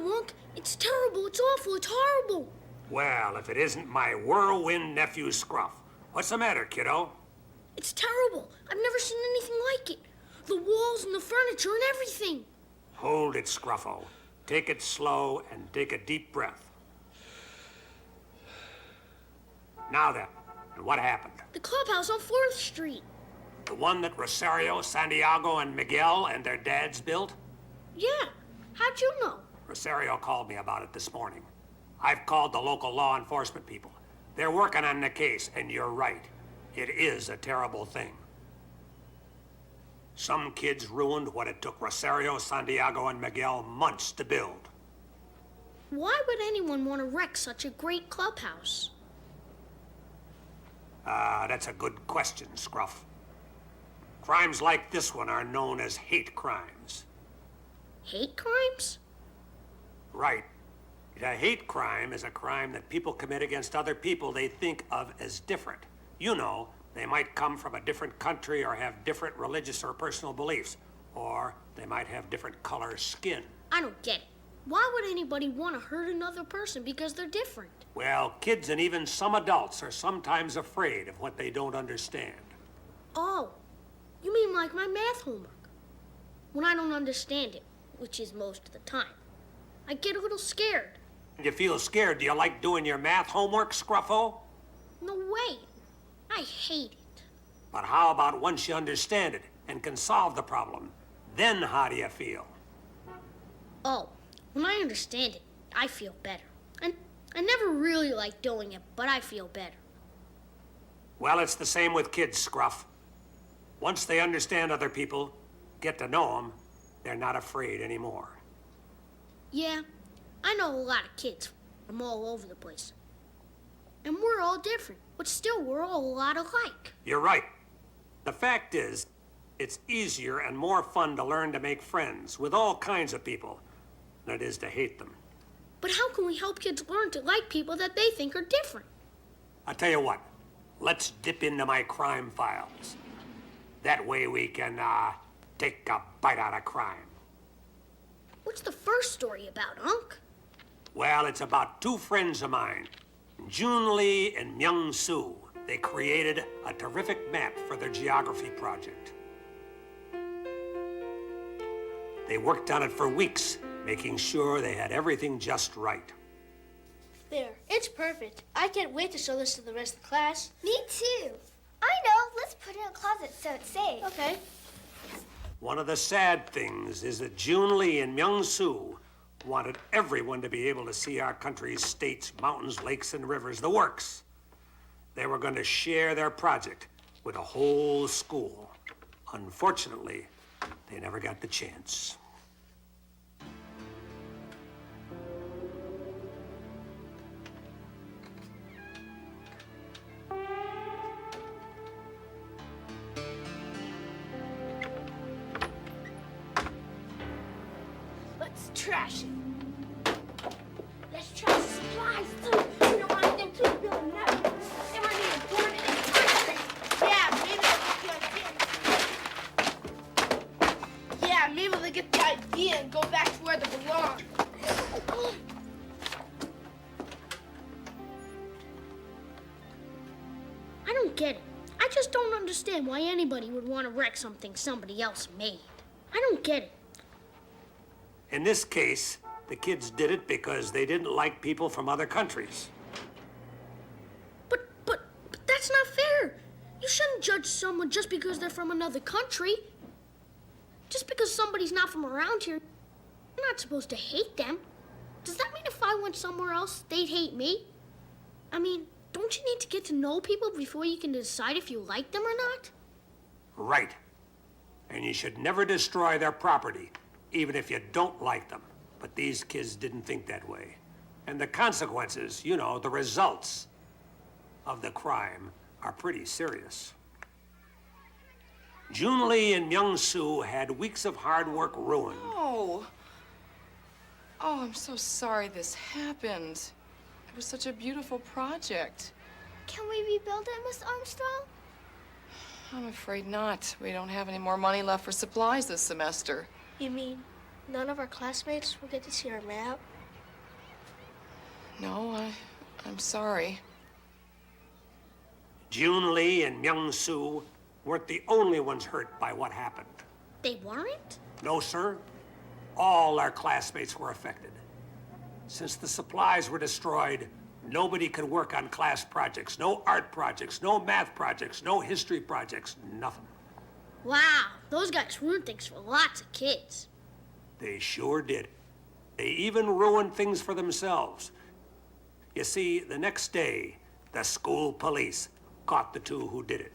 Monk. It's terrible. It's awful. It's horrible. Well, if it isn't my whirlwind nephew, Scruff. What's the matter, kiddo? It's terrible. I've never seen anything like it. The walls and the furniture and everything. Hold it, Scruffo. Take it slow and take a deep breath. Now then, what happened? The clubhouse on 4th Street. The one that Rosario, Santiago, and Miguel and their dads built? Yeah. How'd you know? Rosario called me about it this morning. I've called the local law enforcement people. They're working on the case, and you're right. It is a terrible thing. Some kids ruined what it took Rosario, Santiago, and Miguel months to build. Why would anyone want to wreck such a great clubhouse? That's a good question, Scruff. Crimes like this one are known as hate crimes. Hate crimes? Right. A hate crime is a crime that people commit against other people they think of as different. You know, they might come from a different country or have different religious or personal beliefs. Or they might have different color skin. I don't get it. Why would anybody want to hurt another person because they're different? Well, kids and even some adults are sometimes afraid of what they don't understand. Oh, you mean like my math homework? When I don't understand it, which is most of the time, I get a little scared. You feel scared. Do you like doing your math homework, Scruffo? No way. I hate it. But how about once you understand it and can solve the problem? Then how do you feel? Oh, when I understand it, I feel better. And I never really liked doing it, but I feel better. Well, it's the same with kids, Scruff. Once they understand other people, get to know them, they're not afraid anymore. Yeah, I know a lot of kids from all over the place. And we're all different, but still we're all a lot alike. You're right. The fact is, it's easier and more fun to learn to make friends with all kinds of people than it is to hate them. But how can we help kids learn to like people that they think are different? I'll tell you what, let's dip into my crime files. That way we can, take a bite out of crime. What's the first story about, Unc? Well, it's about two friends of mine, Jun Lee and Myung Soo. They created a terrific map for their geography project. They worked on it for weeks, making sure they had everything just right. There, it's perfect. I can't wait to show this to the rest of the class. Me too. I know. Let's put it in a closet so it's safe. Okay. One of the sad things is that Jun Lee and Myung Soo wanted everyone to be able to see our country's states, mountains, lakes, and rivers, the works. They were going to share their project with the whole school. Unfortunately, they never got the chance. Let's trash it. Let's trash the supplies too. We don't want them to build nothing. They might need a board and a concrete. Yeah, maybe they'll get the idea and go back to where they belong. I don't get it. I just don't understand why anybody would want to wreck something somebody else made. I don't get it. In this case, the kids did it because they didn't like people from other countries. But that's not fair. You shouldn't judge someone just because they're from another country. Just because somebody's not from around here, you're not supposed to hate them. Does that mean if I went somewhere else, they'd hate me? I mean, don't you need to get to know people before you can decide if you like them or not? Right. And you should never destroy their property, even if you don't like them. But these kids didn't think that way. And the consequences, you know, the results of the crime are pretty serious. Jun Lee and Myung Soo had weeks of hard work ruined. Oh. Oh, I'm so sorry this happened. It was such a beautiful project. Can we rebuild it, Miss Armstrong? I'm afraid not. We don't have any more money left for supplies this semester. You mean none of our classmates will get to see our map? No, I'm sorry. June Lee and Myung Soo weren't the only ones hurt by what happened. They weren't? No, sir. All our classmates were affected. Since the supplies were destroyed, nobody could work on class projects. No art projects, no math projects, no history projects, nothing. Wow, those guys ruined things for lots of kids. They sure did. They even ruined things for themselves. You see, the next day, the school police caught the two who did it.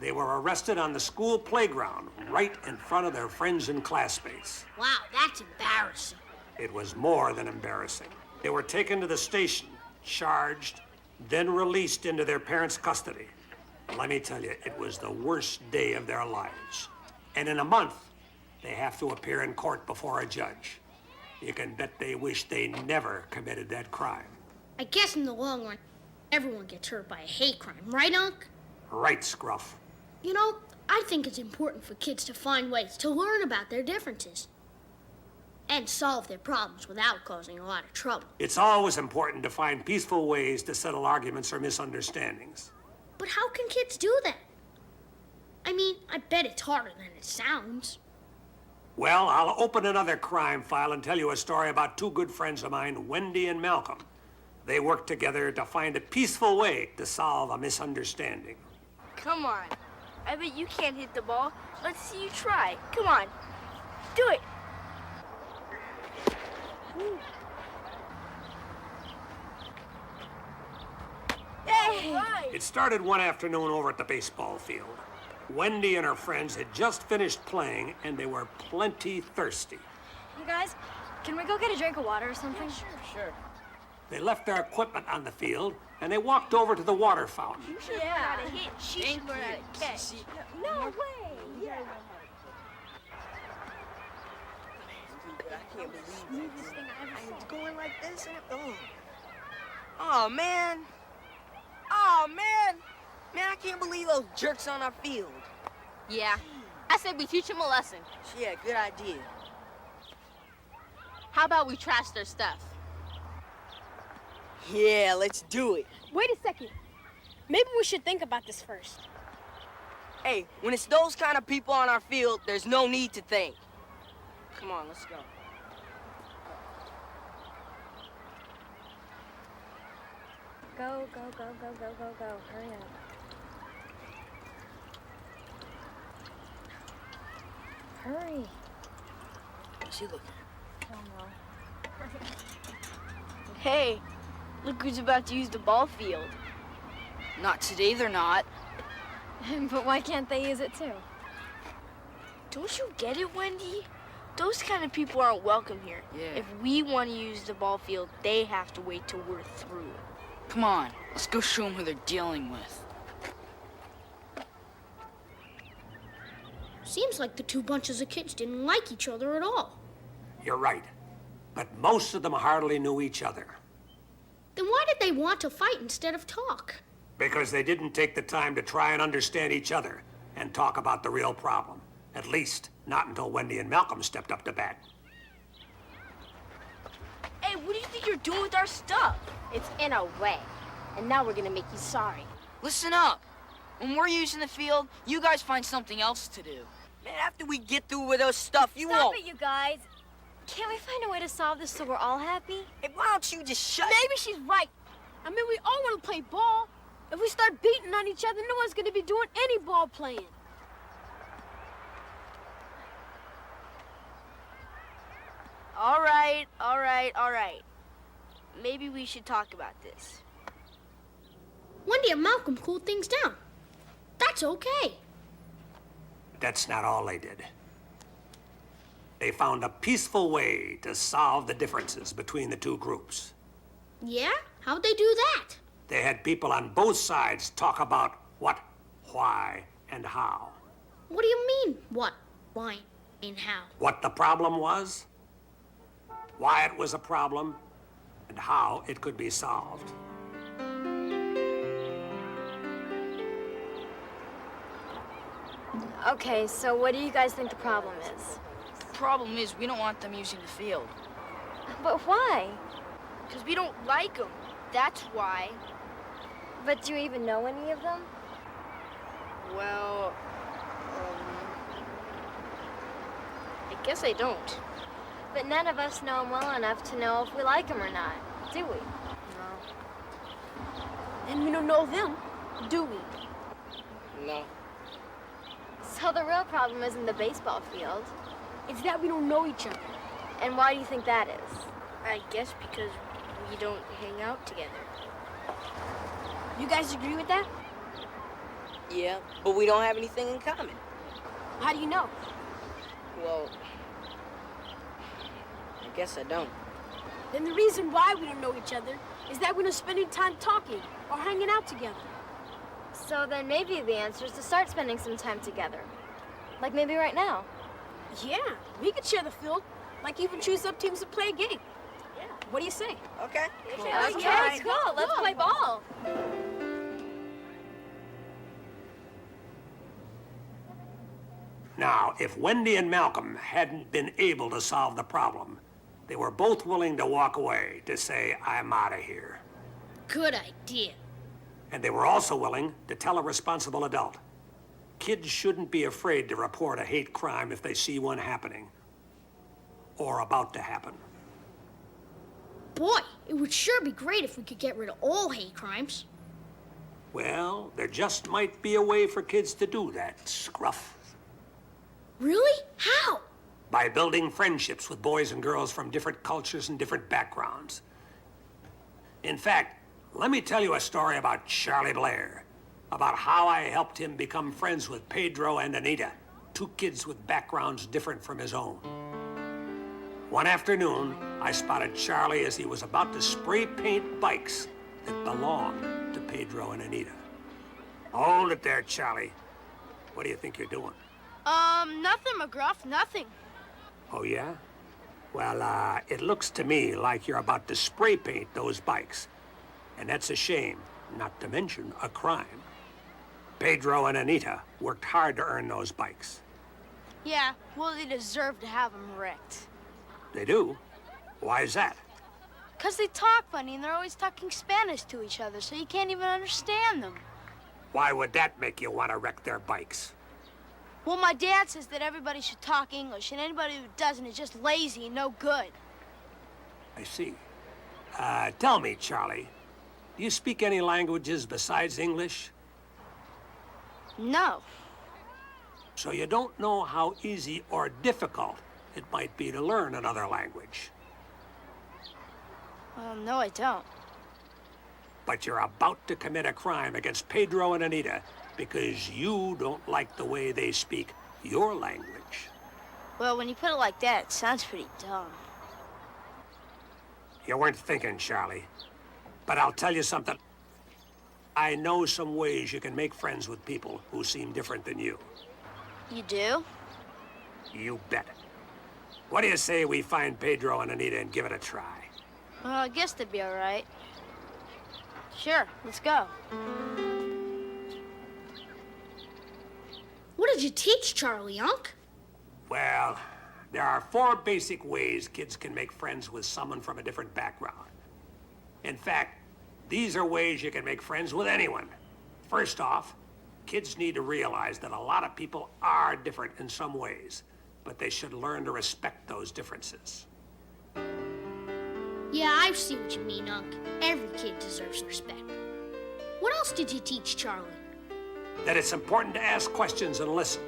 They were arrested on the school playground, right in front of their friends and classmates. Wow, that's embarrassing. It was more than embarrassing. They were taken to the station, charged, then released into their parents' custody. Let me tell you, it was the worst day of their lives. And in a month, they have to appear in court before a judge. You can bet they wish they never committed that crime. I guess in the long run, everyone gets hurt by a hate crime, right, Unc? Right, Scruff. You know, I think it's important for kids to find ways to learn about their differences and solve their problems without causing a lot of trouble. It's always important to find peaceful ways to settle arguments or misunderstandings. But how can kids do that? I mean, I bet it's harder than it sounds. Well, I'll open another crime file and tell you a story about two good friends of mine, Wendy and Malcolm. They worked together to find a peaceful way to solve a misunderstanding. Come on. I bet you can't hit the ball. Let's see you try. Come on. Do it. Hey! It started one afternoon over at the baseball field. Wendy and her friends had just finished playing, and they were plenty thirsty. You guys, can we go get a drink of water or something? Sure. They left their equipment on the field, and they walked over to the water fountain. You should learn how to hit. She should learn how to catch. No way. Yeah. I can't believe it. It's going like this. Oh, man. Oh, man. Man, I can't believe those jerks on our field. Yeah. I said we teach them a lesson. Yeah, good idea. How about we trash their stuff? Yeah, let's do it. Wait a second. Maybe we should think about this first. Hey, when it's those kind of people on our field, there's no need to think. Come on, let's go. Go, go, go, go, go, go, go. Hurry up. Hurry. What's he looking I don't know. Hey, look who's about to use the ball field. at? Not today, they're not. But why can't they use it too? Don't you get it, Wendy? Those kind of people aren't welcome here. Yeah. If we want to use the ball field, they have to wait till we're through. Come on, let's go show them who they're dealing with. Seems like the two bunches of kids didn't like each other at all. You're right. But most of them hardly knew each other. Then why did they want to fight instead of talk? Because they didn't take the time to try and understand each other and talk about the real problem. At least, not until Wendy and Malcolm stepped up to bat. Hey, what do you think you're doing with our stuff? It's in our way. And now we're gonna make you sorry. Listen up. When we're using the field, you guys find something else to do. Man, after we get through with our stuff, you Stop won't. it, you guys. Can't we find a way to solve this so we're all happy? Hey, why don't you just shut Maybe she's right. I mean, we all want to play ball. If we start beating on each other, no one's going to be doing any ball playing. All right. Maybe we should talk about this. Wendy and Malcolm cooled things down. That's okay. That's not all they did. They found a peaceful way to solve the differences between the two groups. Yeah? How'd they do that? They had people on both sides talk about what, why, and how. What do you mean, what, why, and how? What the problem was, why it was a problem, and how it could be solved. Okay, so what do you guys think the problem is? The problem is we don't want them using the field. But why? Because we don't like them. That's why. But do you even know any of them? Well, I guess I don't. But none of us know them well enough to know if we like them or not, do we? And we don't know them, do we? No. So the real problem isn't the baseball field. It's that we don't know each other. And why do you think that is? I guess because we don't hang out together. You guys agree with that? Yeah, but we don't have anything in common. How do you know? Well, I guess I don't. Then the reason why we don't know each other is that we're not spending time talking or hanging out together. So then maybe the answer is to start spending some time together. Like maybe right now. Yeah, we could share the field. Like even choose up teams to play a game. Yeah. What do you say? Okay. Okay, let's go. Let's play ball. Now, if Wendy and Malcolm hadn't been able to solve the problem, they were both willing to walk away, to say, I'm out of here. Good idea. And they were also willing to tell a responsible adult. Kids shouldn't be afraid to report a hate crime if they see one happening. Or about to happen. Boy, it would sure be great if we could get rid of all hate crimes. Well, there just might be a way for kids to do that, Scruff. Really? How? By building friendships with boys and girls from different cultures and different backgrounds. In fact, let me tell you a story about Charlie Blair, about how I helped him become friends with Pedro and Anita, two kids with backgrounds different from his own. One afternoon, I spotted Charlie as he was about to spray paint bikes that belonged to Pedro and Anita. Hold it there, Charlie. What do you think you're doing? Nothing, McGruff, nothing. Oh, yeah? Well, it looks to me like you're about to spray paint those bikes. And that's a shame, not to mention a crime. Pedro and Anita worked hard to earn those bikes. Yeah, well, they deserve to have them wrecked. They do? Why is that? 'Cause they talk funny and they're always talking Spanish to each other, so you can't even understand them. Why would that make you want to wreck their bikes? Well, my dad says that everybody should talk English, and anybody who doesn't is just lazy and no good. I see. Tell me, Charlie, do you speak any languages besides English? No. So you don't know how easy or difficult it might be to learn another language. Well, no, I don't. But you're about to commit a crime against Pedro and Anita because you don't like the way they speak your language. Well, when you put it like that, it sounds pretty dumb. You weren't thinking, Charlie. But I'll tell you something. I know some ways you can make friends with people who seem different than you. You do? You bet. What do you say we find Pedro and Anita and give it a try? Well, I guess they'd be all right. Sure, let's go. What did you teach Charlie, Unc? Well, there are 4 basic ways kids can make friends with someone from a different background. In fact, these are ways you can make friends with anyone. First off, kids need to realize that a lot of people are different in some ways, but they should learn to respect those differences. Yeah, I see what you mean, Unc. Every kid deserves respect. What else did you teach Charlie? That it's important to ask questions and listen.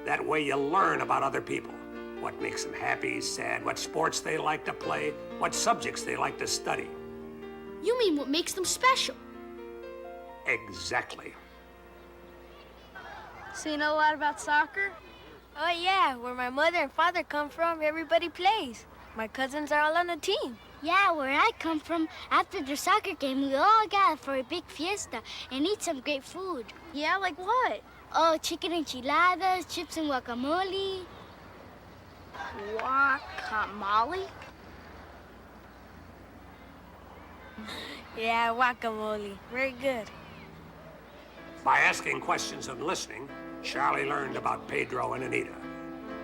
That way you learn about other people. What makes them happy, sad, what sports they like to play, what subjects they like to study. You mean what makes them special? Exactly. So you know a lot about soccer? Oh, yeah. Where my mother and father come from, everybody plays. My cousins are all on the team. Yeah, where I come from, after the soccer game, we all gather for a big fiesta and eat some great food. Yeah, like what? Oh, chicken enchiladas, chips and guacamole. Guacamole? Yeah, guacamole. Very good. By asking questions and listening, Charlie learned about Pedro and Anita.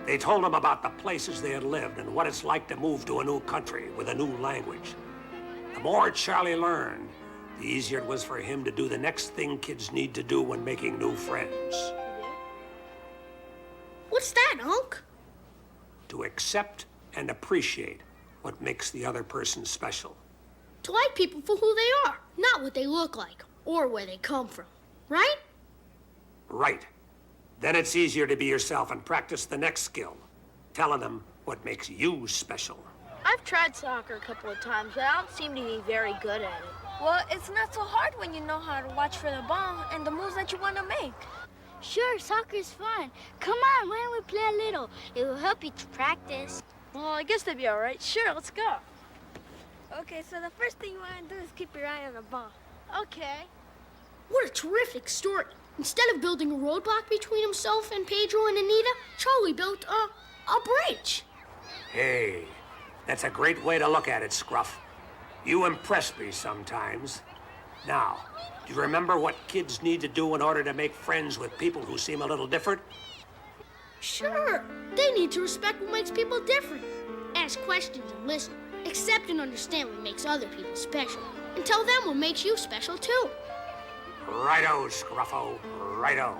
They told him about the places they had lived and what it's like to move to a new country with a new language. The more Charlie learned, the easier it was for him to do the next thing kids need to do when making new friends. What's that, Unc? To accept and appreciate what makes the other person special. To like people for who they are, not what they look like or where they come from. Right? Right. Then it's easier to be yourself and practice the next skill, telling them what makes you special. I've tried soccer a couple of times, but I don't seem to be very good at it. Well, it's not so hard when you know how to watch for the ball and the moves that you want to make. Sure, soccer's fun. Come on, why don't we play a little? It will help you to practice. Well, I guess that'd be all right. Sure, let's go. Okay, so the first thing you want to do is keep your eye on the ball. Okay. What a terrific story. Instead of building a roadblock between himself and Pedro and Anita, Charlie built a bridge. Hey, that's a great way to look at it, Scruff. You impress me sometimes. Now, do you remember what kids need to do in order to make friends with people who seem a little different? Sure, they need to respect what makes people different. Ask questions and listen. Accept and understand what makes other people special. And tell them what makes you special, too. Righto, Scruffo, righto.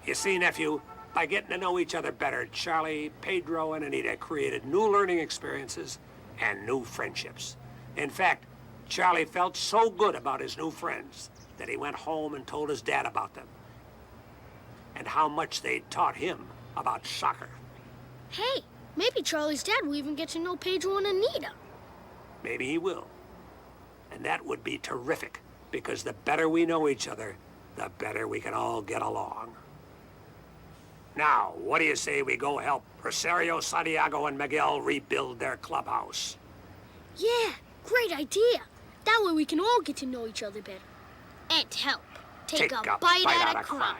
You see, nephew, by getting to know each other better, Charlie, Pedro, and Anita created new learning experiences and new friendships. In fact, Charlie felt so good about his new friends that he went home and told his dad about them and how much they'd taught him about soccer. Hey, maybe Charlie's dad will even get to know Pedro and Anita. Maybe he will. And that would be terrific, because the better we know each other, the better we can all get along. Now, what do you say we go help Rosario, Santiago, and Miguel rebuild their clubhouse? Yeah, great idea. That way we can all get to know each other better. And help. Take a bite out of crime.